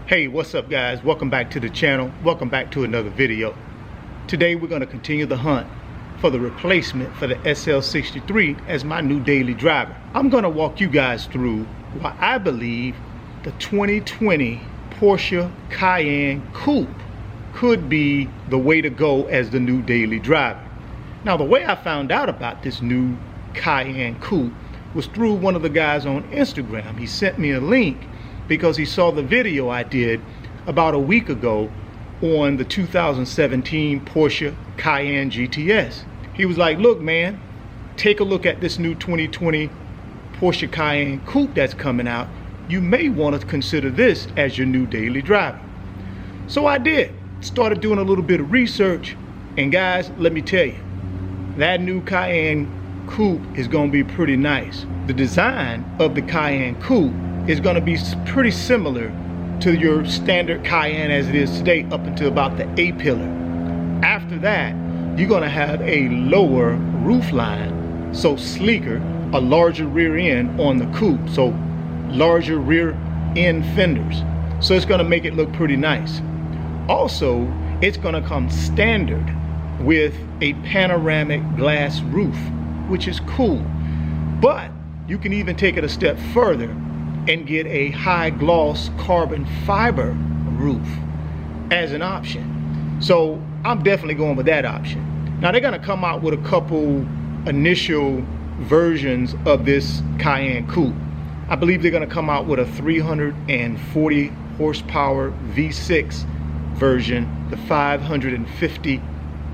Hey, what's up guys? Welcome back to the channel. Welcome back to another video. Today we're going to continue the hunt for the replacement for the SL63 as my new daily driver. I'm going to walk you guys through why I believe the 2020 Porsche Cayenne Coupe could be the way to go as the new daily driver. Now, the way I found out about this new Cayenne Coupe was through one of the guys on Instagram. He sent me a link because he saw the video I did about a week ago on the 2017 Porsche Cayenne GTS. He was like, look man, take a look at this new 2020 Porsche Cayenne Coupe that's coming out. You may want to consider this as your new daily driver. So I did, started doing a little bit of research, and guys, let me tell you, that new Cayenne Coupe is going to be pretty nice. The design of the Cayenne Coupe is going to be pretty similar to your standard Cayenne as it is today up until about the A-pillar. After that, you're going to have a lower roof line, so sleeker, a larger rear end on the coupe, so larger rear end fenders. So it's going to make it look pretty nice. Also, it's going to come standard with a panoramic glass roof, which is cool. But you can even take it a step further and get a high gloss carbon fiber roof as an option. So I'm definitely going with that option. Now they're going to come out with a couple initial versions of this Cayenne Coupe. I believe they're going to come out with a 340 horsepower V6 version, the 550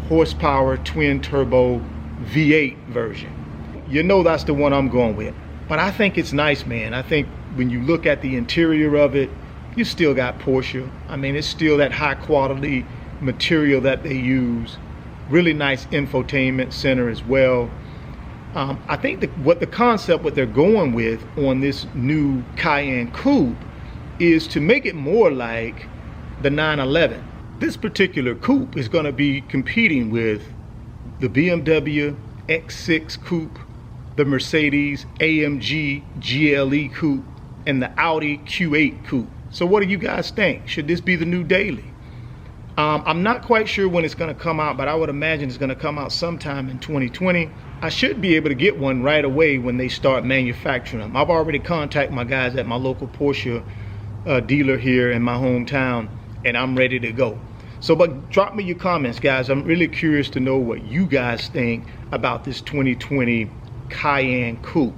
horsepower twin turbo V8 version. You know that's the one I'm going with. But I think it's nice, man. I think when you look at the interior of it, you still got Porsche. I mean, it's still that high quality material that they use. Really nice infotainment center as well. I think what they're going with on this new Cayenne Coupe is to make it more like the 911. This particular coupe is going to be competing with the BMW X6 Coupe, the Mercedes AMG GLE Coupe, and the Audi Q8 Coupe. So what do you guys think? Should this be the new daily? I'm not quite sure when it's going to come out, but I would imagine it's going to come out sometime in 2020. I should be able to get one right away when they start manufacturing them. I've already contacted my guys at my local Porsche dealer here in my hometown, and I'm ready to go. So, but drop me your comments, guys. I'm really curious to know what you guys think about this 2020 Cayenne Coupe.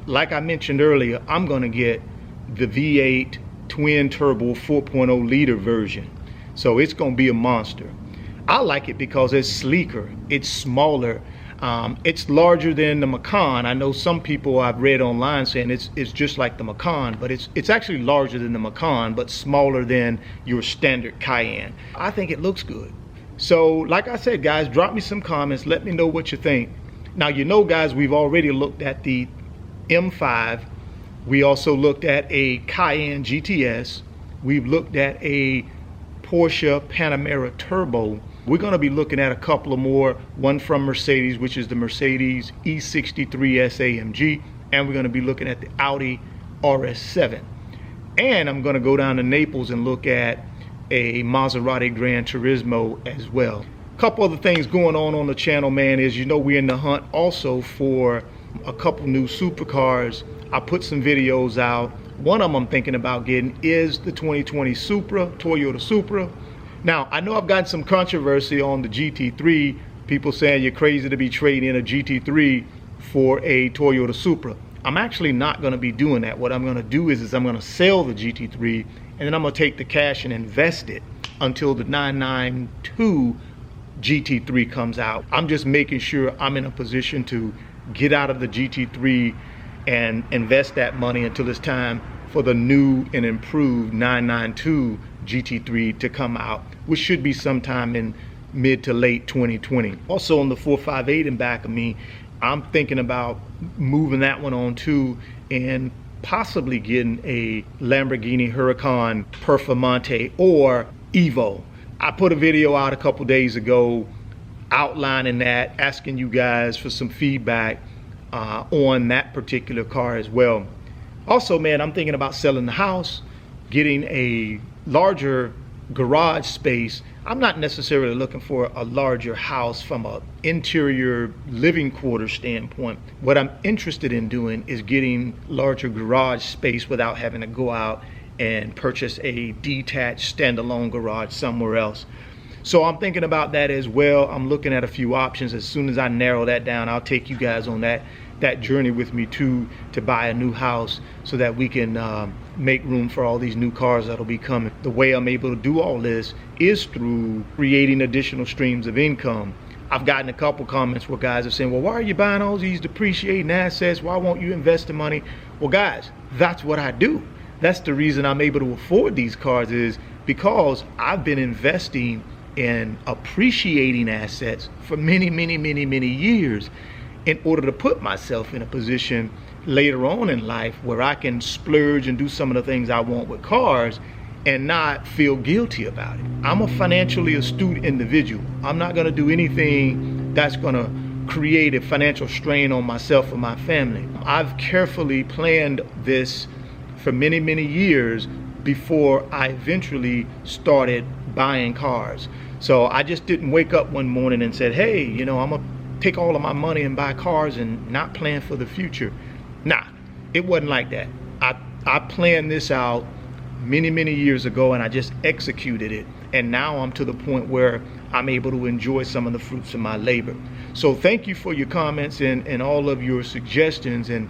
Like I mentioned earlier, I'm going to get the V8 twin turbo 4.0 liter version. So it's going to be a monster. I like it because it's sleeker, it's smaller, it's larger than the Macan. I know some people I've read online saying it's just like the Macan, but it's actually larger than the Macan, but smaller than your standard Cayenne. I think it looks good. So like I said, guys, drop me some comments. Let me know what you think. Now, you know, guys, we've already looked at the M5. We also looked at a Cayenne GTS. We've looked at a Porsche Panamera Turbo. We're going to be looking at a couple of more, one from Mercedes, which is the Mercedes E63S AMG, and we're going to be looking at the Audi RS7. And I'm going to go down to Naples and look at a Maserati Gran Turismo as well. Couple other things going on the channel, man, is, you know, we're in the hunt also for a couple new supercars. I put some videos out. One of them I'm thinking about getting is the 2020 Supra, Toyota Supra. Now, I know I've gotten some controversy on the GT3, people saying you're crazy to be trading in a GT3 for a Toyota Supra. I'm actually not going to be doing that. What I'm going to do is I'm going to sell the GT3, and then I'm going to take the cash and invest it until the 992 GT3 comes out. I'm just making sure I'm in a position to get out of the GT3 and invest that money until it's time for the new and improved 992 GT3 to come out, which should be sometime in mid to late 2020. Also on the 458 in back of me, I'm thinking about moving that one on too and possibly getting a Lamborghini Huracan Performante or Evo. I put a video out a couple days ago outlining that, asking you guys for some feedback on that particular car as well. Also, man, I'm thinking about selling the house, getting a larger garage space, I'm not necessarily looking for a larger house from an interior living quarter standpoint. What I'm interested in doing is getting larger garage space without having to go out and purchase a detached standalone garage somewhere else. So I'm thinking about that as well. I'm looking at a few options. As soon as I narrow that down, I'll take you guys on that journey with me too, to buy a new house so that we can make room for all these new cars that'll be coming. The way I'm able to do all this is through creating additional streams of income. I've gotten a couple comments where guys are saying, well, why are you buying all these depreciating assets? Why won't you invest the money? Well, guys, that's what I do. That's the reason I'm able to afford these cars, is because I've been investing in appreciating assets for many years in order to put myself in a position later on in life where I can splurge and do some of the things I want with cars and not feel guilty about it. I'm a financially astute individual. I'm not going to do anything that's going to create a financial strain on myself or my family. I've carefully planned this for many years before I eventually started buying cars. So I just didn't wake up one morning and said, hey, you know, I'm gonna take all of my money and buy cars and not plan for the future. Nah, it wasn't like that. I planned this out many years ago, and I just executed it. And now I'm to the point where I'm able to enjoy some of the fruits of my labor. So thank you for your comments and all of your suggestions and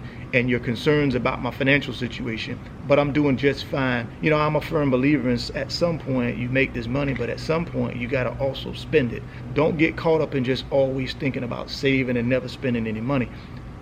your concerns about my financial situation, but I'm doing just fine. You know, I'm a firm believer in at some point you make this money, but at some point you got to also spend it. Don't get caught up in just always thinking about saving and never spending any money.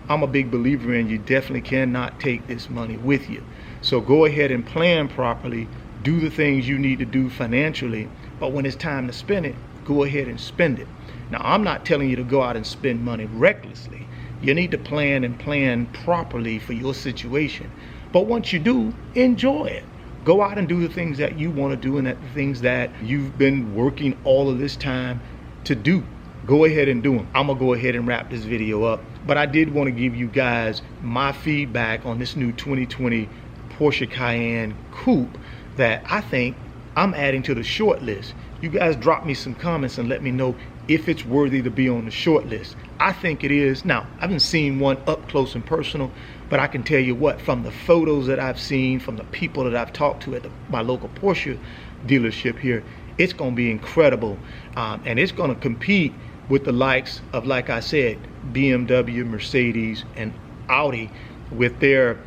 I'm a big believer in you definitely cannot take this money with you. So go ahead and plan properly, do the things you need to do financially, but when it's time to spend it, go ahead and spend it. Now, I'm not telling you to go out and spend money recklessly. You need to plan properly for your situation. But once you do, enjoy it. Go out and do the things that you want to do and the things that you've been working all of this time to do. Go ahead and do them. I'm going to go ahead and wrap this video up. But I did want to give you guys my feedback on this new 2020 Porsche Cayenne Coupe that I think I'm adding to the short list. You guys drop me some comments and let me know if it's worthy to be on the short list. I think it is. Now, I haven't seen one up close and personal, but I can tell you what, from the photos that I've seen, from the people that I've talked to at my local Porsche dealership here, it's going to be incredible. And it's going to compete with the likes of, like I said, BMW, Mercedes, and Audi with their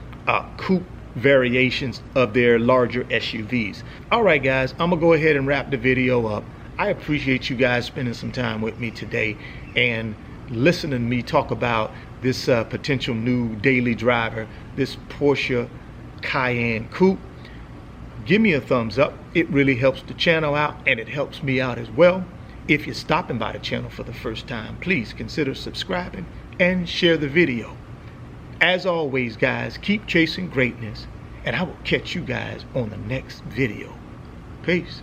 coupe variations of their larger SUVs. All right, guys, I'm gonna go ahead and wrap the video up. I appreciate you guys spending some time with me today and listening to me talk about this potential new daily driver, this Porsche Cayenne Coupe. Give me a thumbs up. It really helps the channel out, and it helps me out as well. If you're stopping by the channel for the first time, please consider subscribing and share the video. As always, guys, keep chasing greatness, and I will catch you guys on the next video. Peace.